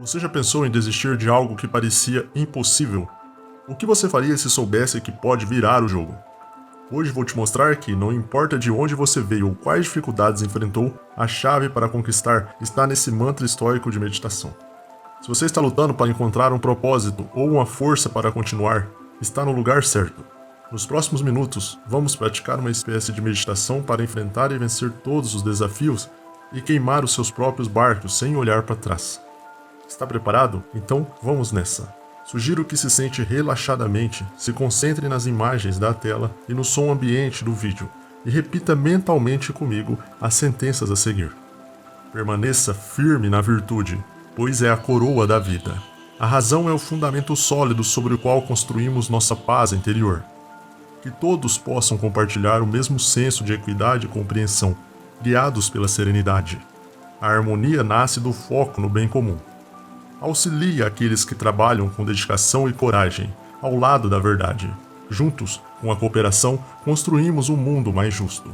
Você já pensou em desistir de algo que parecia impossível? O que você faria se soubesse que pode virar o jogo? Hoje vou te mostrar que, não importa de onde você veio ou quais dificuldades enfrentou, a chave para conquistar está nesse mantra estoico de meditação. Se você está lutando para encontrar um propósito ou uma força para continuar, está no lugar certo. Nos próximos minutos, vamos praticar uma espécie de meditação para enfrentar e vencer todos os desafios e queimar os seus próprios barcos sem olhar para trás. Está preparado? Então vamos nessa. Sugiro que se sente relaxadamente, se concentre nas imagens da tela e no som ambiente do vídeo e repita mentalmente comigo as sentenças a seguir. Permaneça firme na virtude, pois é a coroa da vida. A razão é o fundamento sólido sobre o qual construímos nossa paz interior. Que todos possam compartilhar o mesmo senso de equidade e compreensão, guiados pela serenidade. A harmonia nasce do foco no bem comum. Auxilie aqueles que trabalham com dedicação e coragem, ao lado da verdade. Juntos, com a cooperação, construímos um mundo mais justo.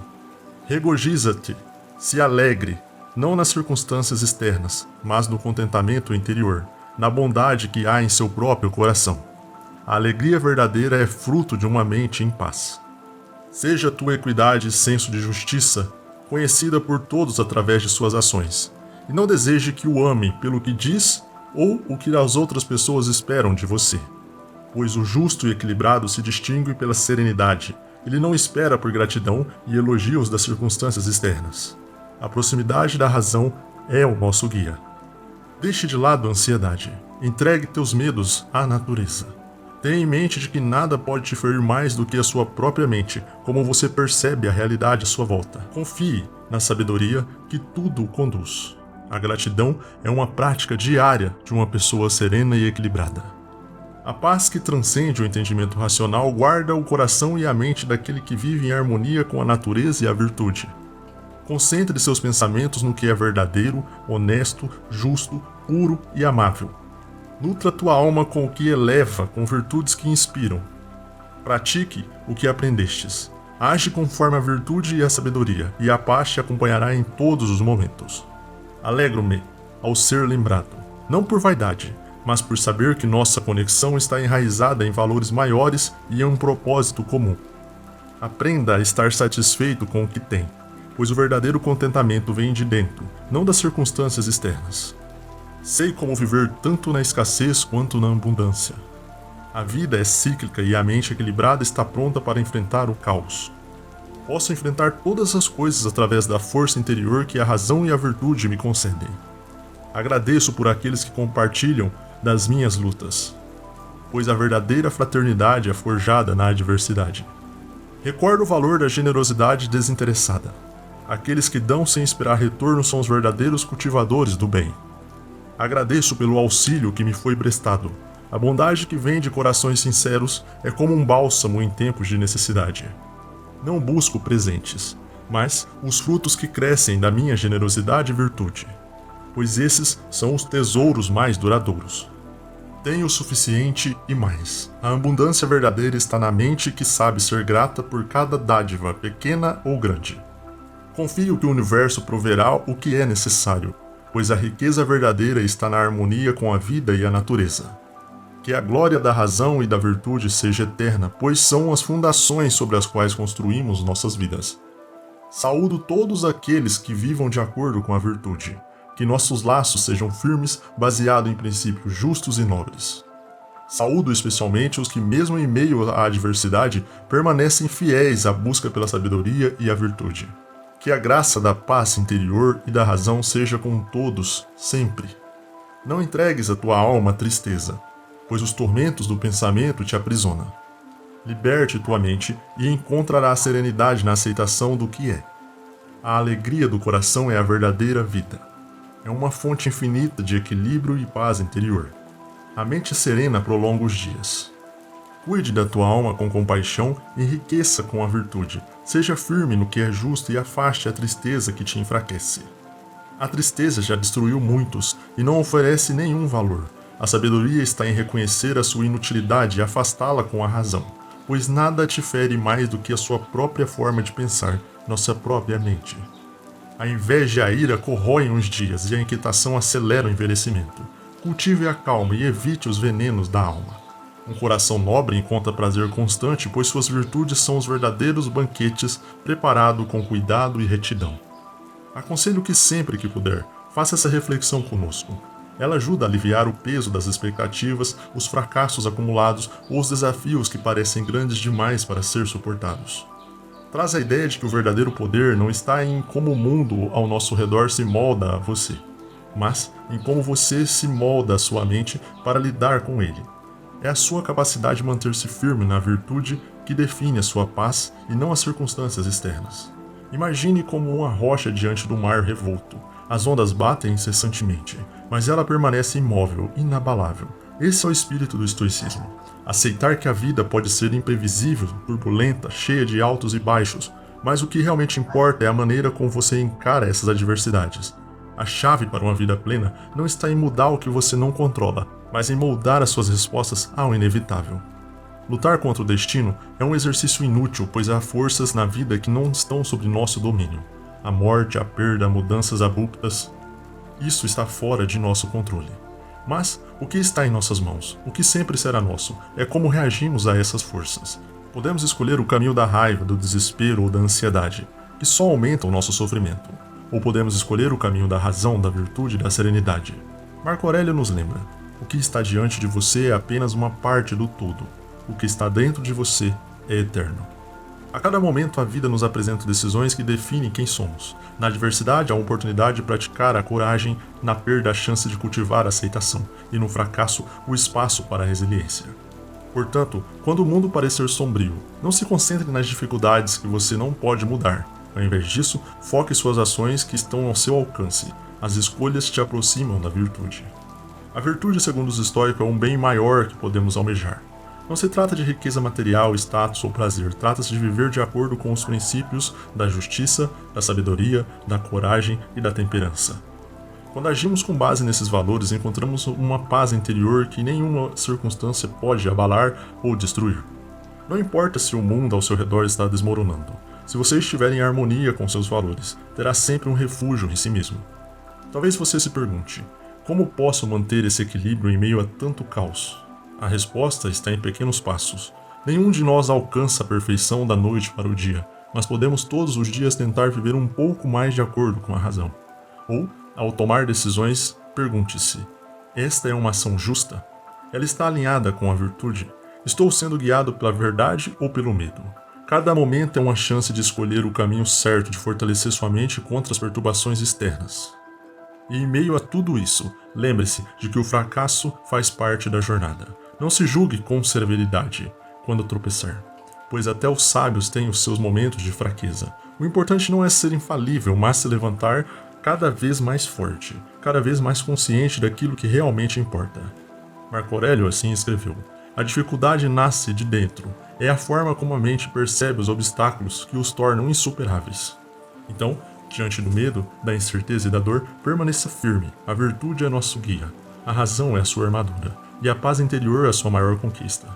Regozija-te, se alegre, não nas circunstâncias externas, mas no contentamento interior, na bondade que há em seu próprio coração. A alegria verdadeira é fruto de uma mente em paz. Seja a tua equidade e senso de justiça conhecida por todos através de suas ações, e não deseje que o amem pelo que diz ou o que as outras pessoas esperam de você. Pois o justo e equilibrado se distingue pela serenidade. Ele não espera por gratidão e elogios das circunstâncias externas. A proximidade da razão é o nosso guia. Deixe de lado a ansiedade. Entregue teus medos à natureza. Tenha em mente de que nada pode te ferir mais do que a sua própria mente, como você percebe a realidade à sua volta. Confie na sabedoria que tudo o conduz. A gratidão é uma prática diária de uma pessoa serena e equilibrada. A paz que transcende o entendimento racional guarda o coração e a mente daquele que vive em harmonia com a natureza e a virtude. Concentre seus pensamentos no que é verdadeiro, honesto, justo, puro e amável. Nutra tua alma com o que eleva, com virtudes que inspiram. Pratique o que aprendestes. Age conforme a virtude e a sabedoria, e a paz te acompanhará em todos os momentos. Alegro-me ao ser lembrado, não por vaidade, mas por saber que nossa conexão está enraizada em valores maiores e em um propósito comum. Aprenda a estar satisfeito com o que tem, pois o verdadeiro contentamento vem de dentro, não das circunstâncias externas. Sei como viver tanto na escassez quanto na abundância. A vida é cíclica e a mente equilibrada está pronta para enfrentar o caos. Posso enfrentar todas as coisas através da força interior que a razão e a virtude me concedem. Agradeço por aqueles que compartilham das minhas lutas, pois a verdadeira fraternidade é forjada na adversidade. Recordo o valor da generosidade desinteressada. Aqueles que dão sem esperar retorno são os verdadeiros cultivadores do bem. Agradeço pelo auxílio que me foi prestado. A bondade que vem de corações sinceros é como um bálsamo em tempos de necessidade. Não busco presentes, mas os frutos que crescem da minha generosidade e virtude, pois esses são os tesouros mais duradouros. Tenho o suficiente e mais. A abundância verdadeira está na mente que sabe ser grata por cada dádiva, pequena ou grande. Confio que o universo proverá o que é necessário, pois a riqueza verdadeira está na harmonia com a vida e a natureza. Que a glória da razão e da virtude seja eterna, pois são as fundações sobre as quais construímos nossas vidas. Saúdo todos aqueles que vivam de acordo com a virtude. Que nossos laços sejam firmes, baseados em princípios justos e nobres. Saúdo especialmente os que, mesmo em meio à adversidade, permanecem fiéis à busca pela sabedoria e a virtude. Que a graça da paz interior e da razão seja com todos, sempre. Não entregues a tua alma à tristeza, pois os tormentos do pensamento te aprisionam. Liberte tua mente e encontrarás serenidade na aceitação do que é. A alegria do coração é a verdadeira vida. É uma fonte infinita de equilíbrio e paz interior. A mente serena prolonga os dias. Cuide da tua alma com compaixão e enriqueça com a virtude. Seja firme no que é justo e afaste a tristeza que te enfraquece. A tristeza já destruiu muitos e não oferece nenhum valor. A sabedoria está em reconhecer a sua inutilidade e afastá-la com a razão, pois nada te fere mais do que a sua própria forma de pensar, nossa própria mente. A inveja e a ira corroem os dias e a inquietação acelera o envelhecimento. Cultive a calma e evite os venenos da alma. Um coração nobre encontra prazer constante, pois suas virtudes são os verdadeiros banquetes preparados com cuidado e retidão. Aconselho que sempre que puder, faça essa reflexão conosco. Ela ajuda a aliviar o peso das expectativas, os fracassos acumulados ou os desafios que parecem grandes demais para ser suportados. Traz a ideia de que o verdadeiro poder não está em como o mundo ao nosso redor se molda a você, mas em como você se molda a sua mente para lidar com ele. É a sua capacidade de manter-se firme na virtude que define a sua paz e não as circunstâncias externas. Imagine como uma rocha diante do mar revolto. As ondas batem incessantemente, mas ela permanece imóvel, inabalável. Esse é o espírito do estoicismo. Aceitar que a vida pode ser imprevisível, turbulenta, cheia de altos e baixos, mas o que realmente importa é a maneira como você encara essas adversidades. A chave para uma vida plena não está em mudar o que você não controla, mas em moldar as suas respostas ao inevitável. Lutar contra o destino é um exercício inútil, pois há forças na vida que não estão sob nosso domínio. A morte, a perda, mudanças abruptas. Isso está fora de nosso controle. Mas o que está em nossas mãos, o que sempre será nosso, é como reagimos a essas forças. Podemos escolher o caminho da raiva, do desespero ou da ansiedade, que só aumentam o nosso sofrimento. Ou podemos escolher o caminho da razão, da virtude e da serenidade. Marco Aurélio nos lembra: o que está diante de você é apenas uma parte do todo. O que está dentro de você é eterno. A cada momento a vida nos apresenta decisões que definem quem somos. Na adversidade, há a oportunidade de praticar a coragem, na perda a chance de cultivar a aceitação, e no fracasso o espaço para a resiliência. Portanto, quando o mundo parecer sombrio, não se concentre nas dificuldades que você não pode mudar. Ao invés disso, foque suas ações que estão ao seu alcance. As escolhas te aproximam da virtude. A virtude, segundo os estoicos, é um bem maior que podemos almejar. Não se trata de riqueza material, status ou prazer, trata-se de viver de acordo com os princípios da justiça, da sabedoria, da coragem e da temperança. Quando agimos com base nesses valores, encontramos uma paz interior que nenhuma circunstância pode abalar ou destruir. Não importa se o mundo ao seu redor está desmoronando, se você estiver em harmonia com seus valores, terá sempre um refúgio em si mesmo. Talvez você se pergunte: como posso manter esse equilíbrio em meio a tanto caos? A resposta está em pequenos passos. Nenhum de nós alcança a perfeição da noite para o dia, mas podemos todos os dias tentar viver um pouco mais de acordo com a razão. Ou, ao tomar decisões, pergunte-se: esta é uma ação justa? Ela está alinhada com a virtude? Estou sendo guiado pela verdade ou pelo medo? Cada momento é uma chance de escolher o caminho certo de fortalecer sua mente contra as perturbações externas. E em meio a tudo isso, lembre-se de que o fracasso faz parte da jornada. Não se julgue com severidade quando tropeçar, pois até os sábios têm os seus momentos de fraqueza. O importante não é ser infalível, mas se levantar cada vez mais forte, cada vez mais consciente daquilo que realmente importa. Marco Aurélio assim escreveu: a dificuldade nasce de dentro, é a forma como a mente percebe os obstáculos que os tornam insuperáveis. Então, diante do medo, da incerteza e da dor, permaneça firme. A virtude é nosso guia, a razão é a sua armadura, e a paz interior é a sua maior conquista.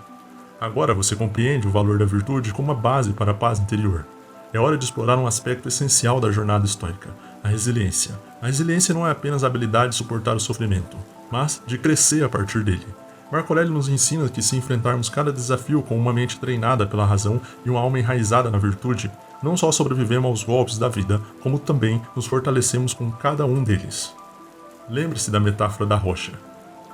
Agora você compreende o valor da virtude como uma base para a paz interior. É hora de explorar um aspecto essencial da jornada estoica, a resiliência. A resiliência não é apenas a habilidade de suportar o sofrimento, mas de crescer a partir dele. Marco Aurélio nos ensina que se enfrentarmos cada desafio com uma mente treinada pela razão e uma alma enraizada na virtude, não só sobrevivemos aos golpes da vida, como também nos fortalecemos com cada um deles. Lembre-se da metáfora da rocha.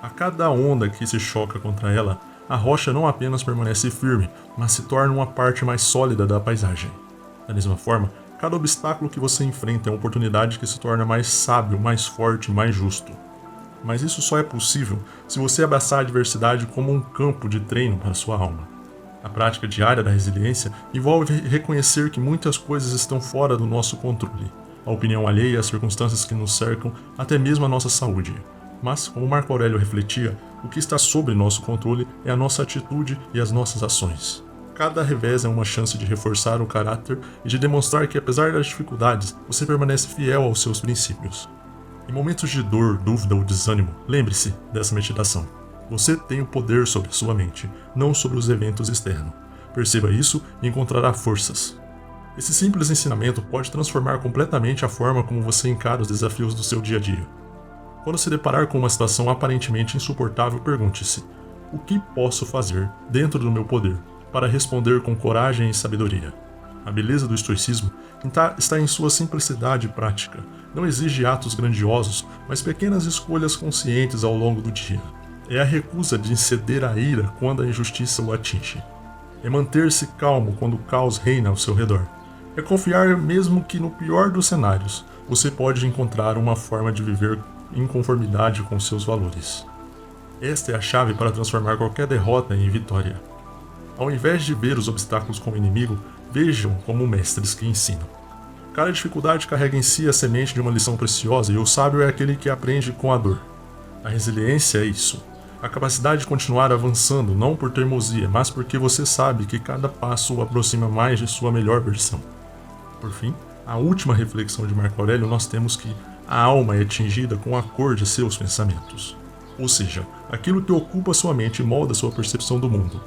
A cada onda que se choca contra ela, a rocha não apenas permanece firme, mas se torna uma parte mais sólida da paisagem. Da mesma forma, cada obstáculo que você enfrenta é uma oportunidade que se torna mais sábio, mais forte e mais justo. Mas isso só é possível se você abraçar a adversidade como um campo de treino para sua alma. A prática diária da resiliência envolve reconhecer que muitas coisas estão fora do nosso controle. A opinião alheia, as circunstâncias que nos cercam, até mesmo a nossa saúde. Mas, como Marco Aurélio refletia, o que está sob nosso controle é a nossa atitude e as nossas ações. Cada revés é uma chance de reforçar o caráter e de demonstrar que, apesar das dificuldades, você permanece fiel aos seus princípios. Em momentos de dor, dúvida ou desânimo, lembre-se dessa meditação. Você tem o poder sobre a sua mente, não sobre os eventos externos. Perceba isso e encontrará forças. Esse simples ensinamento pode transformar completamente a forma como você encara os desafios do seu dia a dia. Quando se deparar com uma situação aparentemente insuportável, pergunte-se: o que posso fazer, dentro do meu poder, para responder com coragem e sabedoria? A beleza do estoicismo está em sua simplicidade prática. Não exige atos grandiosos, mas pequenas escolhas conscientes ao longo do dia. É a recusa de ceder à ira quando a injustiça o atinge. É manter-se calmo quando o caos reina ao seu redor. É confiar mesmo que no pior dos cenários, você pode encontrar uma forma de viver em conformidade com seus valores. Esta é a chave para transformar qualquer derrota em vitória. Ao invés de ver os obstáculos como inimigo, vejam como mestres que ensinam. Cada dificuldade carrega em si a semente de uma lição preciosa e o sábio é aquele que aprende com a dor. A resiliência é isso. A capacidade de continuar avançando não por teimosia, mas porque você sabe que cada passo o aproxima mais de sua melhor versão. Por fim, a última reflexão de Marco Aurélio, nós temos que a alma é tingida com a cor de seus pensamentos. Ou seja, aquilo que ocupa sua mente molda sua percepção do mundo.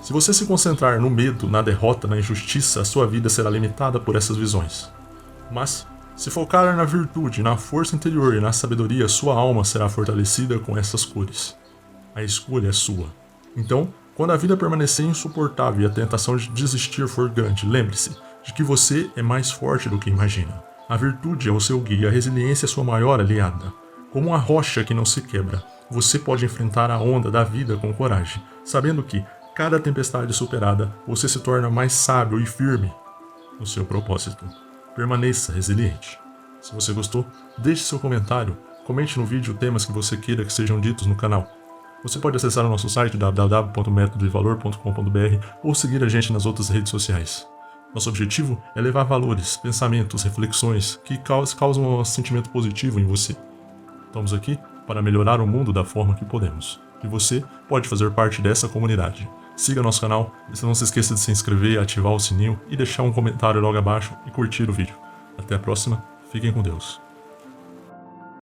Se você se concentrar no medo, na derrota, na injustiça, a sua vida será limitada por essas visões. Mas, se focar na virtude, na força interior e na sabedoria, sua alma será fortalecida com essas cores. A escolha é sua. Então, quando a vida permanecer insuportável e a tentação de desistir for grande, lembre-se de que você é mais forte do que imagina. A virtude é o seu guia, a resiliência é sua maior aliada. Como uma rocha que não se quebra, você pode enfrentar a onda da vida com coragem, sabendo que, cada tempestade superada, você se torna mais sábio e firme no seu propósito. Permaneça resiliente. Se você gostou, deixe seu comentário, comente no vídeo temas que você queira que sejam ditos no canal. Você pode acessar o nosso site www.metodoevalor.com.br ou seguir a gente nas outras redes sociais. Nosso objetivo é levar valores, pensamentos, reflexões que causam um sentimento positivo em você. Estamos aqui para melhorar o mundo da forma que podemos. E você pode fazer parte dessa comunidade. Siga nosso canal, e não se esqueça de se inscrever, ativar o sininho e deixar um comentário logo abaixo e curtir o vídeo. Até a próxima, fiquem com Deus.